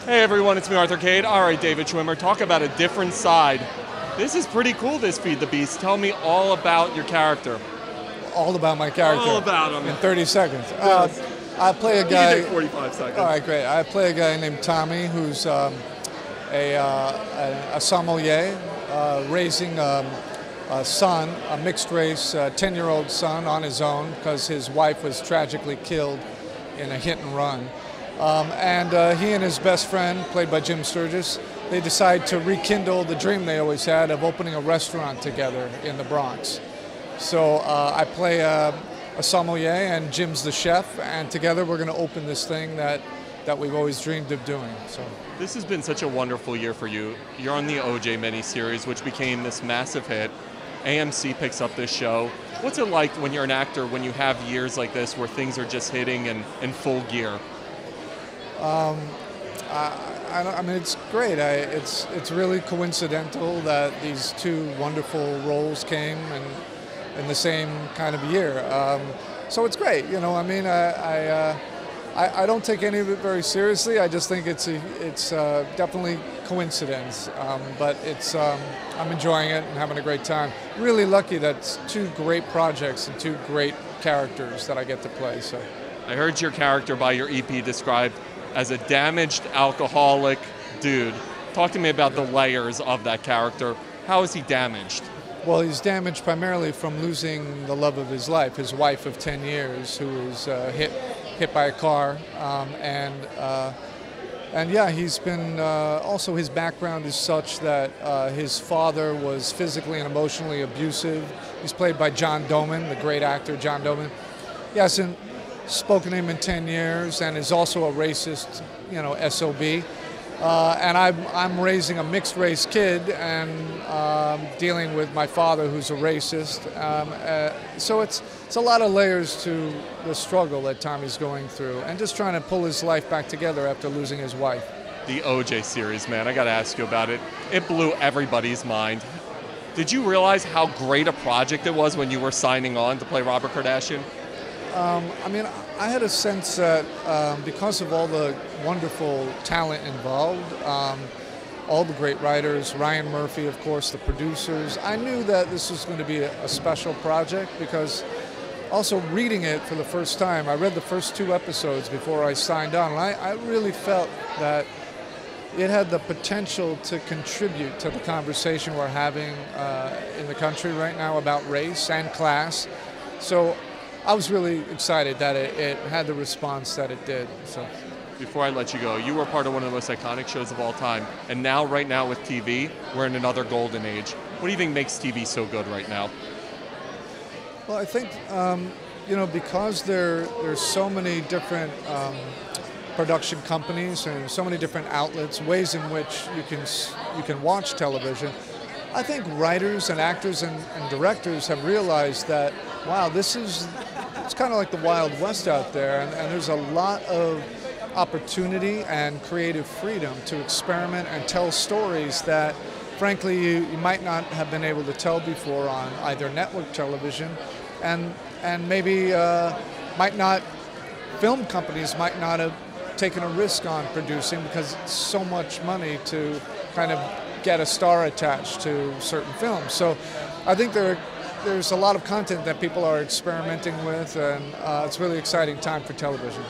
Hey everyone, it's me, Arthur Kade. All right, David Schwimmer, talk about a different side. This is pretty cool, this Feed the Beast. Tell me all about your character. All about my character. All about him. In 30 seconds. Yes. I play a guy. You can take 45 seconds. All right, great. I play a guy named Tommy who's a sommelier raising a son, a mixed race 10-year-old son on his own because his wife was tragically killed in a hit and run. He and his best friend, played by Jim Sturgis, they decide to rekindle the dream they always had of opening a restaurant together in the Bronx. So I play a sommelier and Jim's the chef, and together we're going to open this thing that we've always dreamed of doing. So this has been such a wonderful year for you. You're on the OJ miniseries, which became this massive hit. AMC picks up this show. What's it like when you're an actor, when you have years like this where things are just hitting in full gear? I mean, it's great. It's really coincidental that these two wonderful roles came in the same kind of year. So it's great. You know, I mean, I don't take any of it very seriously. I just think it's definitely coincidence. But I'm enjoying it and having a great time. Really lucky that it's two great projects and two great characters that I get to play. So I heard your character by your EP described as a damaged alcoholic dude. Talk to me about the layers of that character. How is he damaged? Well, he's damaged primarily from losing the love of his life, his wife of 10 years, who was hit by a car. And yeah, he's been, also his background is such that his father was physically and emotionally abusive. He's played by John Doman, the great actor John Doman. He hasn't spoken to him in 10 years and is also a racist, you know, SOB. And I'm raising a mixed race kid and dealing with my father who's a racist. So it's a lot of layers to the struggle that Tommy's going through and just trying to pull his life back together after losing his wife. The OJ series, man, I got to ask you about it. It blew everybody's mind. Did you realize how great a project it was when you were signing on to play Robert Kardashian? I mean, I had a sense that because of all the wonderful talent involved, all the great writers, Ryan Murphy, of course, the producers, I knew that this was going to be a special project because also reading it for the first time, I read the first 2 episodes before I signed on, and I really felt that it had the potential to contribute to the conversation we're having in the country right now about race and class. So I was really excited that it had the response that it did. So, before I let you go, you were part of one of the most iconic shows of all time, and now, right now with TV, we're in another golden age. What do you think makes TV so good right now? Well, I think you know, because there's so many different production companies and so many different outlets, ways in which you can watch television. I think writers and actors and directors have realized that, wow, it's kind of like the Wild West out there, and there's a lot of opportunity and creative freedom to experiment and tell stories that, frankly, you might not have been able to tell before on either network television, and maybe film companies might not have taken a risk on producing because it's so much money to kind of get a star attached to certain films. So I think there's a lot of content that people are experimenting with, and it's a really exciting time for television.